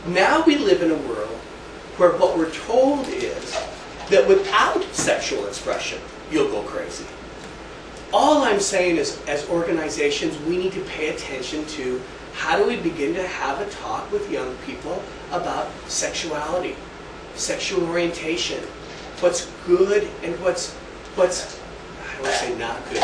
Now we live in a world where what we're told is that without sexual expression, you'll go crazy. All I'm saying is, as organizations, we need to pay attention to how do we begin to have a talk with young people about sexuality, sexual orientation, what's good and what's I don't want to say not good.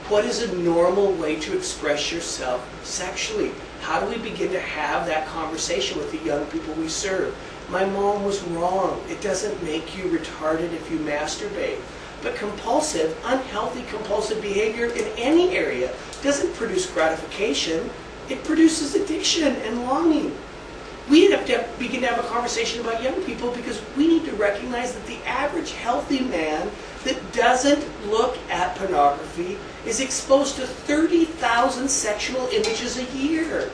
What is a normal way to express yourself sexually? How do we begin to have that conversation with the young people we serve? My mom was wrong. It doesn't make you retarded if you masturbate. But compulsive, unhealthy compulsive behavior in any area doesn't produce gratification. It produces addiction and longing. We have to begin to have a conversation about young people because we need to recognize that the average healthy man that doesn't look at pornography is exposed to 30,000 sexual images a year.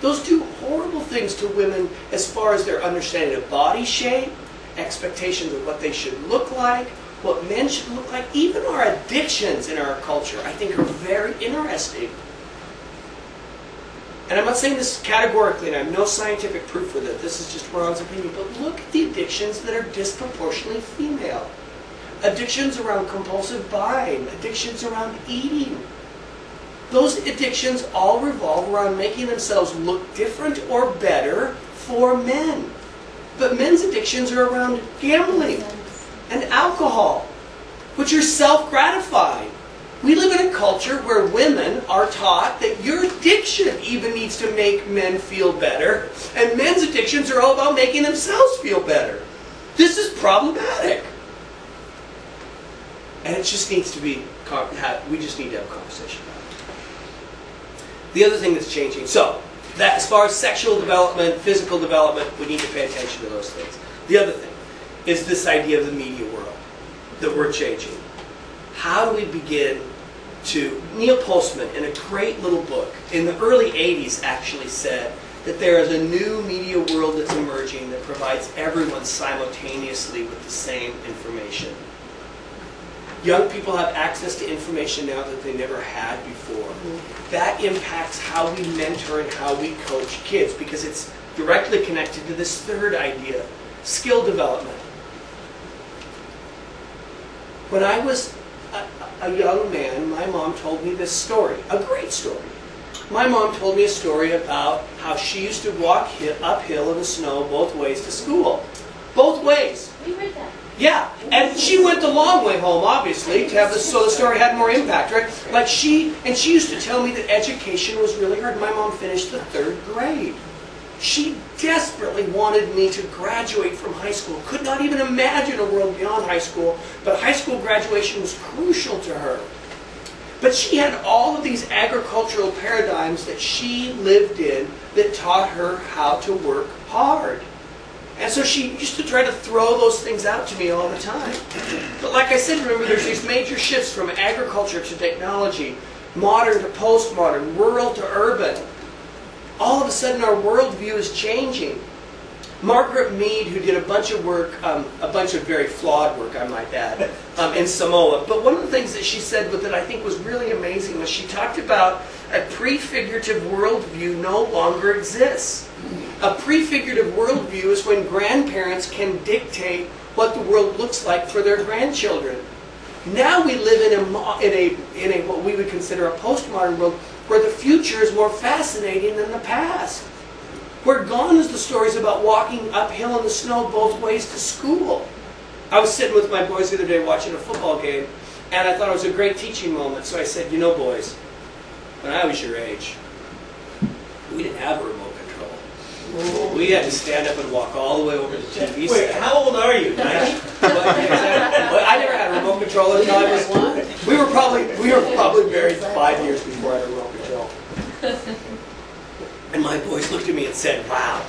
Those do horrible things to women as far as their understanding of body shape, expectations of what they should look like, what men should look like. Even our addictions in our culture, I think, are very interesting. And I'm not saying this categorically, and I have no scientific proof for that. This is just Ron's opinion. But look at the addictions that are disproportionately female. Addictions around compulsive buying, addictions around eating. Those addictions all revolve around making themselves look different or better for men. But men's addictions are around gambling and alcohol, which are self-gratifying. We live in a culture where women are taught that your addiction even needs to make men feel better, and men's addictions are all about making themselves feel better. This is problematic. And it just needs to be, we just need to have a conversation about it. The other thing that's changing, so, that as far as sexual development, physical development, we need to pay attention to those things. The other thing is this idea of the media world that we're changing. How do we begin to, Neil Postman, in a great little book, in the early 80s actually said that there is a new media world that's emerging that provides everyone simultaneously with the same information. Young people have access to information now that they never had before. That impacts how we mentor and how we coach kids because it's directly connected to this third idea, skill development. When I was a young man, my mom told me this story, a great story. My mom told me a story about how she used to walk uphill in the snow both ways to school. Both ways. We heard that. Yeah, and she went the long way home, obviously, to have this, so the story had more impact, right? Like she used to tell me that education was really hard. My mom finished the 3rd grade. She desperately wanted me to graduate from high school. Could not even imagine a world beyond high school, but high school graduation was crucial to her. But she had all of these agricultural paradigms that she lived in that taught her how to work hard. And so she used to try to throw those things out to me all the time. But like I said, remember, there's these major shifts from agriculture to technology, modern to postmodern, rural to urban. All of a sudden, our worldview is changing. Margaret Mead, who did a bunch of work, a bunch of very flawed work, I might add, in Samoa. But one of the things that she said that I think was really amazing was she talked about a prefigurative worldview no longer exists. A prefigurative worldview is when grandparents can dictate what the world looks like for their grandchildren. Now we live in a what we would consider a postmodern world where the future is more fascinating than the past. Where gone is the stories about walking uphill in the snow both ways to school. I was sitting with my boys the other day watching a football game, and I thought it was a great teaching moment. So I said, you know, boys, when I was your age, we didn't have a remote control. We had to stand up and walk all the way over to the TV set. Wait, how old are you? 90? Well, I never had a remote control until I was. We were probably married 5 years before I had a remote control. And my boys looked at me and said, wow,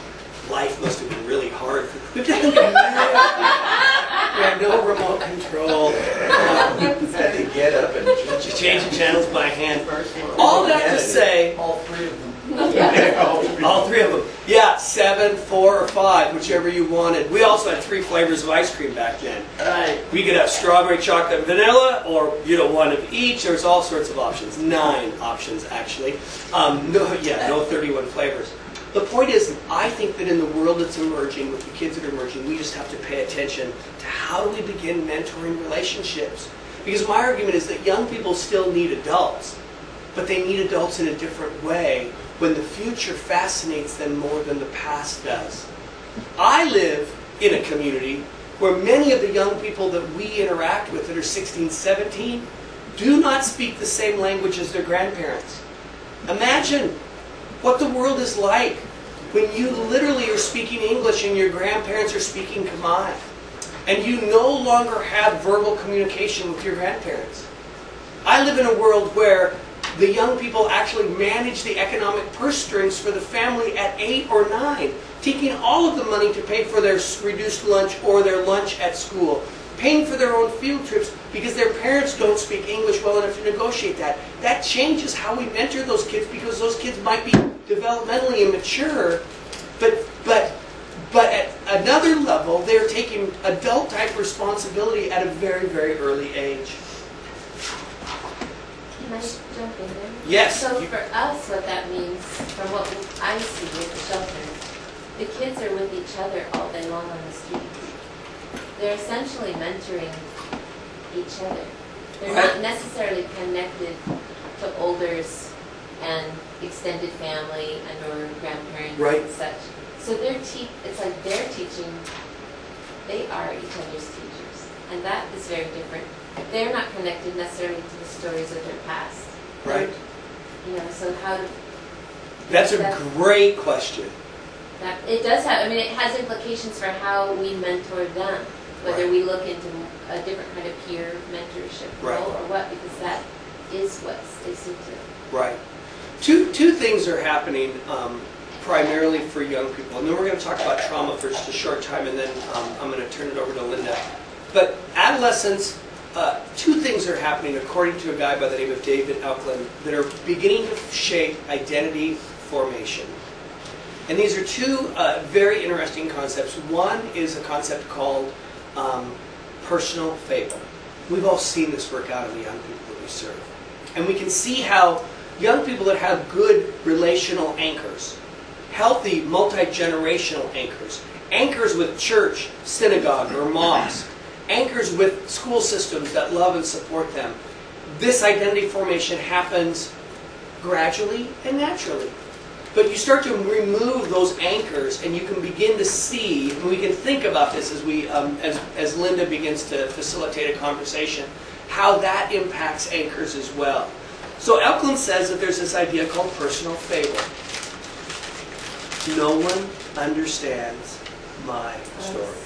life must have been really hard. We had no remote control. Had to get up and Changing channels by hand. All that to say, All three of them. all three of them. Yeah, 7, 4, or 5, whichever you wanted. We also had 3 flavors of ice cream back then. Right. We could have strawberry, chocolate, and vanilla, or one of each. There's all sorts of options. 9 options, actually. No 31 flavors. The point is, I think that in the world that's emerging, with the kids that are emerging, we just have to pay attention to how do we begin mentoring relationships. Because my argument is that young people still need adults, but they need adults in a different way when the future fascinates them more than the past does. I live in a community where many of the young people that we interact with that are 16, 17 do not speak the same language as their grandparents. Imagine what the world is like when you literally are speaking English and your grandparents are speaking Khmer, and you no longer have verbal communication with your grandparents. I live in a world where the young people actually manage the economic purse strings for the family at 8 or 9, taking all of the money to pay for their reduced lunch or their lunch at school, paying for their own field trips because their parents don't speak English well enough to negotiate that. That changes how we mentor those kids, because those kids might be developmentally immature, but at another level, they're taking adult-type responsibility at a very, very early age. Can I jump in there? Yes. So for us, what that means, from what I see with the shelter, the kids are with each other all day long on the streets. They're essentially mentoring each other. They're not necessarily connected to elders and extended family and or grandparents and such. So it's like they're teaching, they are each other's teachers. And that is very different. They're not connected necessarily to the stories of their past. Right. So how do... That's a great question. It does have, it has implications for how we mentor them. Whether we look into a different kind of peer mentorship role or what, because that is what they seem to. Right. Two things are happening primarily for young people, and then we're going to talk about trauma for just a short time, and then I'm going to turn it over to Linda. But adolescents, 2 things are happening according to a guy by the name of David Elkland that are beginning to shape identity formation. And these are 2 very interesting concepts. One is a concept called personal fable. We've all seen this work out in the young people that we serve. And we can see how young people that have good relational anchors, healthy multi-generational anchors, anchors with church, synagogue, or mosque, anchors with school systems that love and support them. This identity formation happens gradually and naturally. But you start to remove those anchors, and you can begin to see, and we can think about this as we, as Linda begins to facilitate a conversation, how that impacts anchors as well. So Elkland says that there's this idea called personal fable. No one understands my story.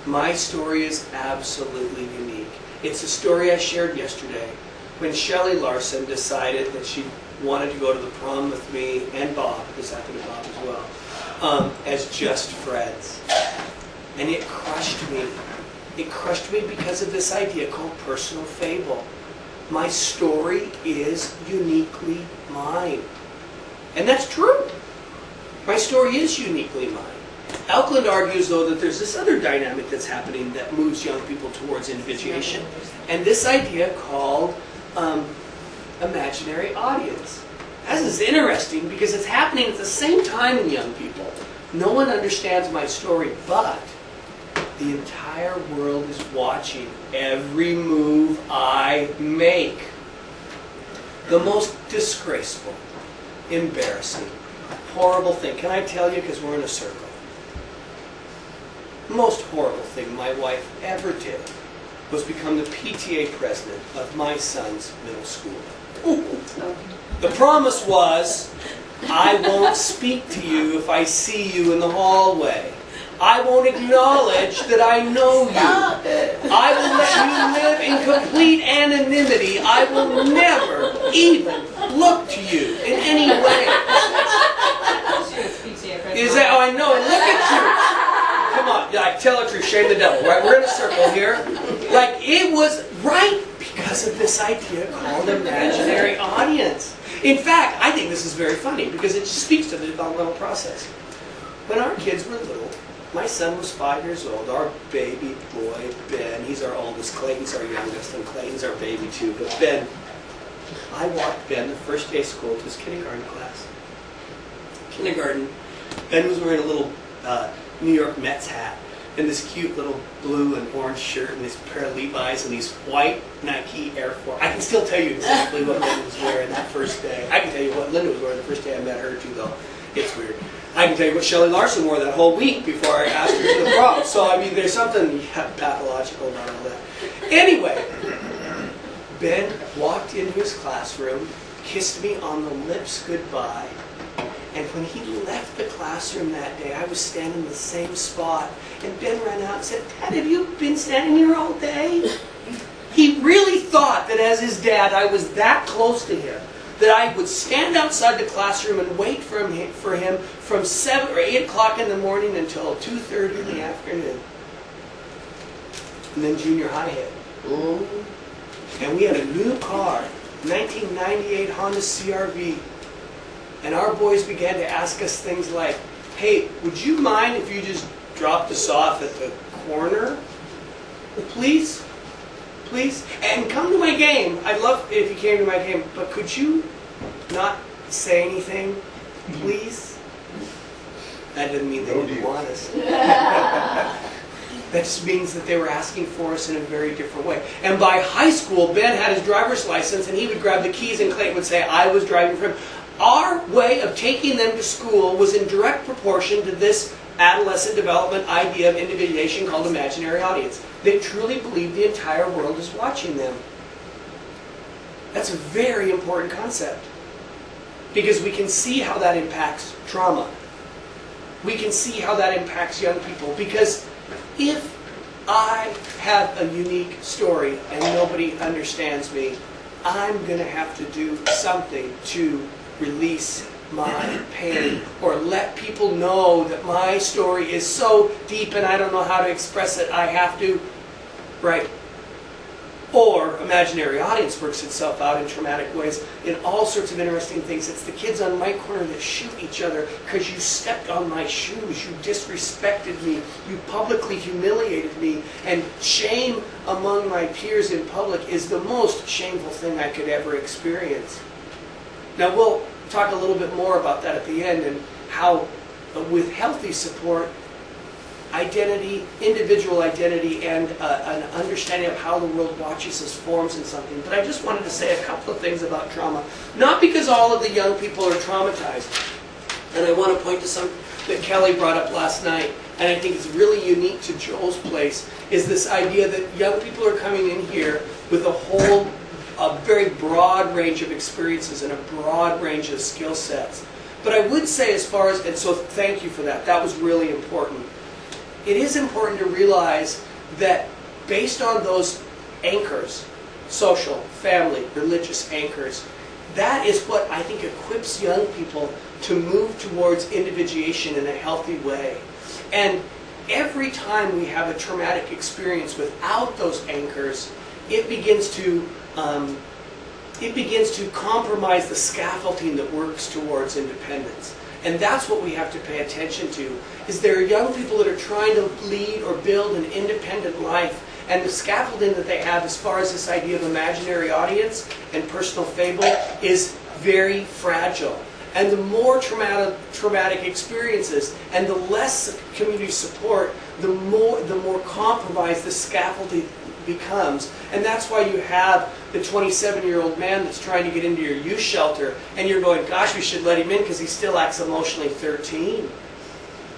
My story is absolutely unique. It's a story I shared yesterday when Shelley Larson decided that she wanted to go to the prom with me and Bob, this happened to Bob as well, as just friends. And it crushed me. It crushed me because of this idea called personal fable. My story is uniquely mine. And that's true. My story is uniquely mine. Elkland argues, though, that there's this other dynamic that's happening that moves young people towards individuation. And this idea called imaginary audience. This is interesting because it's happening at the same time in young people. No one understands my story, but the entire world is watching every move I make. The most disgraceful, embarrassing, horrible thing. Can I tell you, because we're in a circle? The most horrible thing my wife ever did was become the PTA president of my son's middle school. The promise was, I won't speak to you if I see you in the hallway. I won't acknowledge that I know you. I will let you live in complete anonymity. I will never even look to you in any way. tell the truth, shame the devil, right? We're in a circle here. Like, it was right because of this idea called imaginary audience. In fact, I think this is very funny because it just speaks to the developmental process. When our kids were little, my son was 5 years old. Our baby boy, Ben, he's our oldest. Clayton's our youngest, and Clayton's our baby too. But Ben, I walked Ben the first day of school to his kindergarten class. Kindergarten, Ben was wearing a little New York Mets hat and this cute little blue and orange shirt and this pair of Levi's and these white Nike Air Force. I can still tell you exactly what Ben was wearing that first day. I can tell you what Linda was wearing the first day I met her too, though. It's weird. I can tell you what Shelley Larson wore that whole week before I asked her to the prom. So, I mean, there's something pathological about all that. Anyway, Ben walked into his classroom, kissed me on the lips goodbye, and when he left the classroom that day, I was standing in the same spot, and Ben ran out and said, "Dad, have you been standing here all day?" He really thought that as his dad, I was that close to him, that I would stand outside the classroom and wait for him from 7 or 8 o'clock in the morning until 2:30 in the afternoon. And then junior high hit. And we had a new car, 1998 Honda CR-V. And our boys began to ask us things like, "Hey, would you mind if you just dropped us off at the corner? Please? Please? And come to my game. I'd love if you came to my game, but could you not say anything, please?" That didn't mean they didn't want us. That just means that they were asking for us in a very different way. And by high school, Ben had his driver's license, and he would grab the keys, and Clayton would say, "I was driving for him." Our way of taking them to school was in direct proportion to this adolescent development idea of individuation called imaginary audience. They truly believe the entire world is watching them. That's a very important concept, because we can see how that impacts trauma. We can see how that impacts young people, because if I have a unique story and nobody understands me, I'm going to have to do something to release my pain, or let people know that my story is so deep and I don't know how to express it. I have to, right? Or imaginary audience works itself out in traumatic ways in all sorts of interesting things. It's the kids on my corner that shoot each other because you stepped on my shoes, you disrespected me, you publicly humiliated me, and shame among my peers in public is the most shameful thing I could ever experience. Now we'll talk a little bit more about that at the end, and how with healthy support, identity, individual identity, and an understanding of how the world watches us forms in something. But I just wanted to say a couple of things about trauma. Not because all of the young people are traumatized. And I want to point to something that Kelly brought up last night, and I think it's really unique to Joel's Place, is this idea that young people are coming in here with a very broad range of experiences and a broad range of skill sets. But I would say, as far as, and so thank you for that, that was really important. It is important to realize that based on those anchors, social, family, religious anchors, that is what I think equips young people to move towards individuation in a healthy way. And every time we have a traumatic experience without those anchors, it begins to compromise the scaffolding that works towards independence. And that's what we have to pay attention to, is there are young people that are trying to lead or build an independent life, and the scaffolding that they have as far as this idea of imaginary audience and personal fable is very fragile. And the more traumatic experiences and the less community support, the more compromised the scaffolding becomes. And that's why you have the 27-year-old man that's trying to get into your youth shelter, and you're going, gosh, we should let him in because he still acts emotionally 13.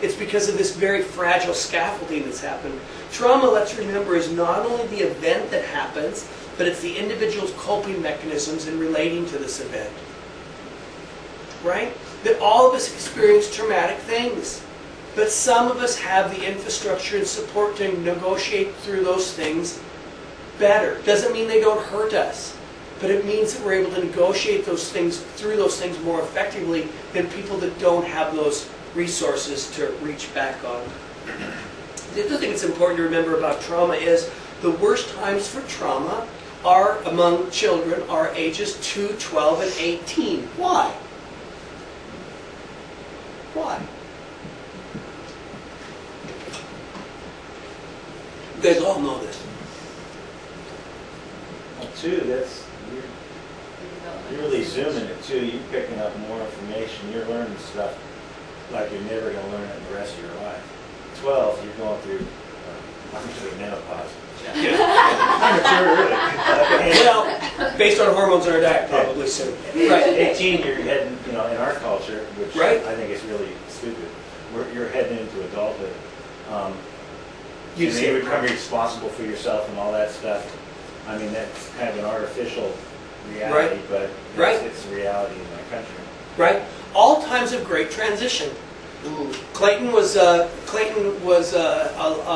It's because of this very fragile scaffolding that's happened. Trauma, let's remember, is not only the event that happens, but it's the individual's coping mechanisms in relating to this event. Right? That all of us experience traumatic things, but some of us have the infrastructure and support to negotiate through those things better. Doesn't mean they don't hurt us, but it means that we're able to negotiate those things through those things more effectively than people that don't have those resources to reach back on. The other thing that's important to remember about trauma is the worst times for trauma are among children are ages 2, 12, and 18. Why? Why? You guys all know this. Well, too, you're really zooming it too. You're picking up more information. You're learning stuff like you're never going to learn it in the rest of your life. 12, you're going through, I'm doing menopause. Well, based on hormones in our diet, probably soon. Right. 18, you're heading, in our culture, which right. I think is really stupid. You're heading into adulthood. You become responsible for yourself and all that stuff. I mean, that's kind of an artificial reality, but it's a reality in my country. Right. All times of great transition. Clayton was a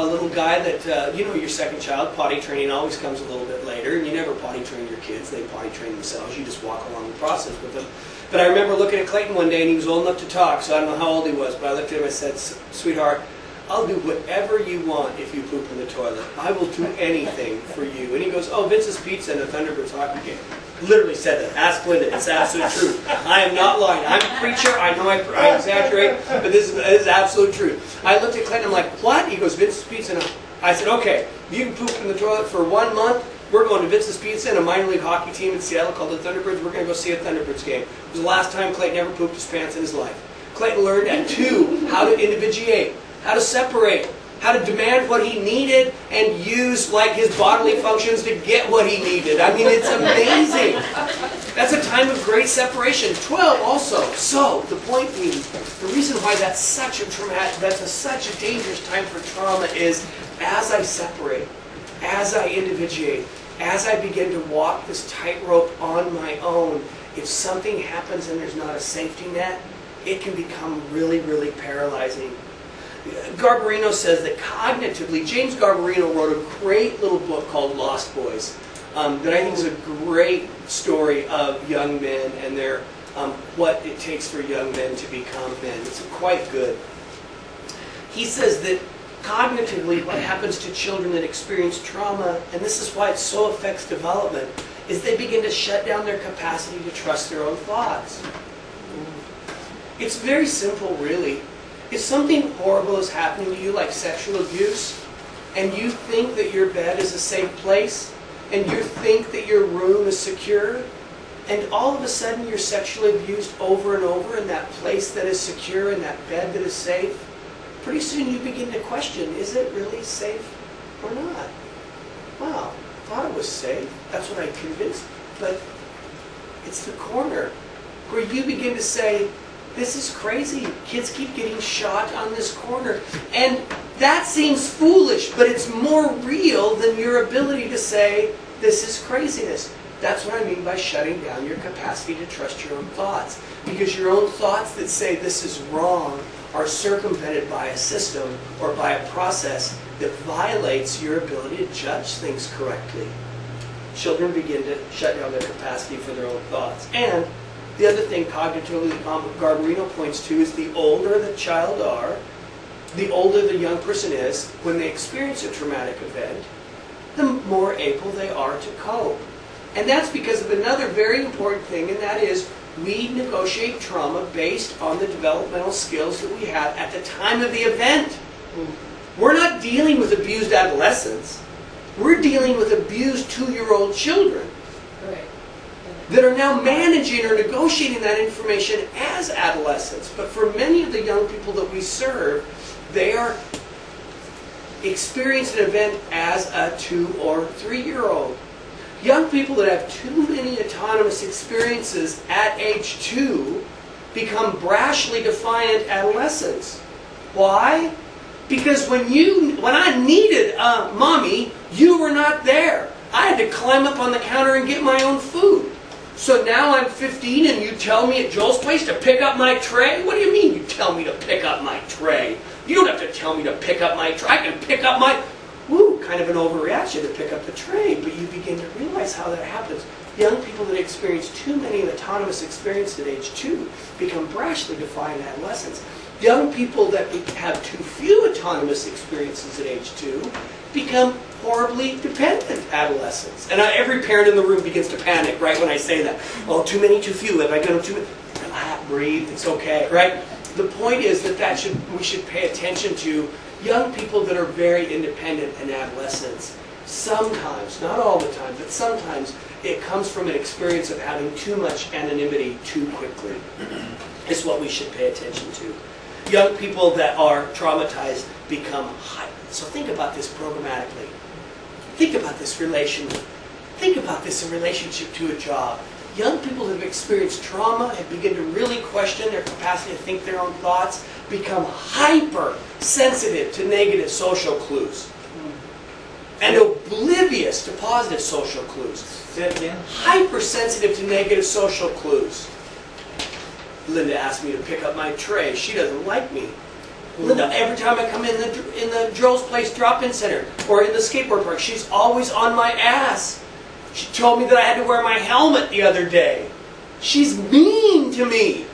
little guy that, your second child, potty training always comes a little bit later, and you never potty train your kids, they potty train themselves, you just walk along the process with them. But I remember looking at Clayton one day, and he was old enough to talk, so I don't know how old he was, but I looked at him and I said, sweetheart, I'll do whatever you want if you poop in the toilet. I will do anything for you. And he goes, oh, Vince's Pizza and a Thunderbirds hockey game. Literally said that. Ask Linda. It's absolute truth. I am not lying. I'm a preacher. I know I exaggerate, but this is absolute truth. I looked at Clayton. I'm like, what? He goes, Vince's Pizza. And I said, okay, you can poop in the toilet for 1 month. We're going to Vince's Pizza and a minor league hockey team in Seattle called the Thunderbirds. We're going to go see a Thunderbirds game. It was the last time Clayton ever pooped his pants in his life. Clayton learned at 2 how to individuate, how to separate, how to demand what he needed and use like his bodily functions to get what he needed. I mean, it's amazing. That's a time of great separation. 12 also. So the point being, the reason why that's such a such a dangerous time for trauma is as I separate, as I individuate, as I begin to walk this tightrope on my own, if something happens and there's not a safety net, it can become really, really paralyzing. Garbarino says that cognitively, James Garbarino wrote a great little book called Lost Boys that I think is a great story of young men and their what it takes for young men to become men. It's quite good. He says that cognitively what happens to children that experience trauma, and this is why it so affects development, is they begin to shut down their capacity to trust their own thoughts. It's very simple, really. If something horrible is happening to you, like sexual abuse, and you think that your bed is a safe place, and you think that your room is secure, and all of a sudden you're sexually abused over and over in that place that is secure, in that bed that is safe, pretty soon you begin to question, is it really safe or not? Wow, I thought it was safe. That's what I convinced. But it's the corner where you begin to say, this is crazy. Kids keep getting shot on this corner. And that seems foolish, but it's more real than your ability to say, this is craziness. That's what I mean by shutting down your capacity to trust your own thoughts. Because your own thoughts that say this is wrong are circumvented by a system or by a process that violates your ability to judge things correctly. Children begin to shut down their capacity for their own thoughts. And the other thing cognitively that Garbarino points to is the older the child are, the older the young person is, when they experience a traumatic event, the more able they are to cope. And that's because of another very important thing, and that is we negotiate trauma based on the developmental skills that we have at the time of the event. We're not dealing with abused adolescents. We're dealing with abused 2-year-old children that are now managing or negotiating that information as adolescents. But for many of the young people that we serve, they are experiencing an event as a 2 or 3-year-old. Young people that have too many autonomous experiences at age 2 become brashly defiant adolescents. Why? Because when I needed mommy, you were not there. I had to climb up on the counter and get my own food. So now I'm 15 and you tell me at Joel's place to pick up my tray? What do you mean you tell me to pick up my tray? You don't have to tell me to pick up my tray. I can pick up my... Woo, kind of an overreaction to pick up the tray, but you begin to realize how that happens. Young people that experience too many autonomous experiences at age 2 become brashly defiant adolescents. Young people that have too few autonomous experiences at age 2 become horribly dependent adolescents. And every parent in the room begins to panic, right, when I say that. Oh, too many, too few. Have I got too many? Relax, breathe, it's okay, right? The point is that we should pay attention to young people that are very independent and adolescents. Sometimes, not all the time, but sometimes it comes from an experience of having too much anonymity too quickly. It's what we should pay attention to. Young people that are traumatized become hyper. So think about this programmatically. Think about this relation. Think about this in relationship to a job. Young people that have experienced trauma and begin to really question their capacity to think their own thoughts become hypersensitive to negative social clues and oblivious to positive social clues. Hypersensitive to negative social clues. Linda asked me to pick up my tray. She doesn't like me. Linda, every time I come in the Joel's Place drop-in center or in the skateboard park, she's always on my ass. She told me that I had to wear my helmet the other day. She's mean to me.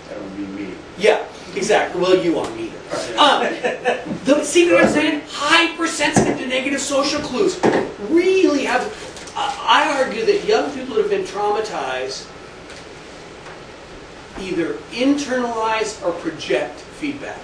That would be me. Yeah, exactly. Well, you aren't either. See what I'm saying? Hypersensitive to negative social clues. Really have... I argue that young people that have been traumatized either internalize or project feedback.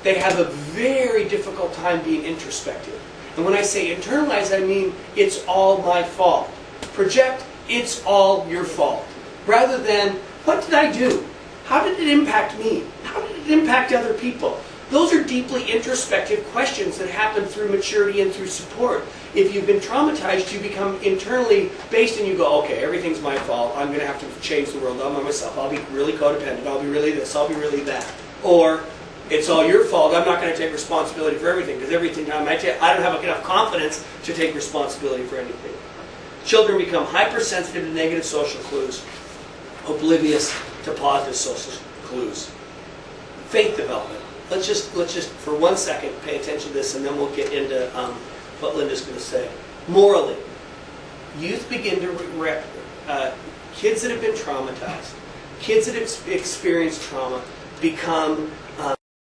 They have a very difficult time being introspective. And when I say internalize, I mean it's all my fault. Project, it's all your fault. Rather than, what did I do? How did it impact me? How did it impact other people? Those are deeply introspective questions that happen through maturity and through support. If you've been traumatized, you become internally based and you go, okay, everything's my fault. I'm going to have to change the world all by myself. I'll be really codependent. I'll be really this. I'll be really that. Or, it's all your fault. I'm not going to take responsibility for everything because every time I don't have enough confidence to take responsibility for anything. Children become hypersensitive to negative social clues, oblivious to positive social clues. Faith development. Let's just for 1 second pay attention to this, and then we'll get into what Linda's going to say. Morally, youth begin to kids that have been traumatized, kids that have experienced trauma become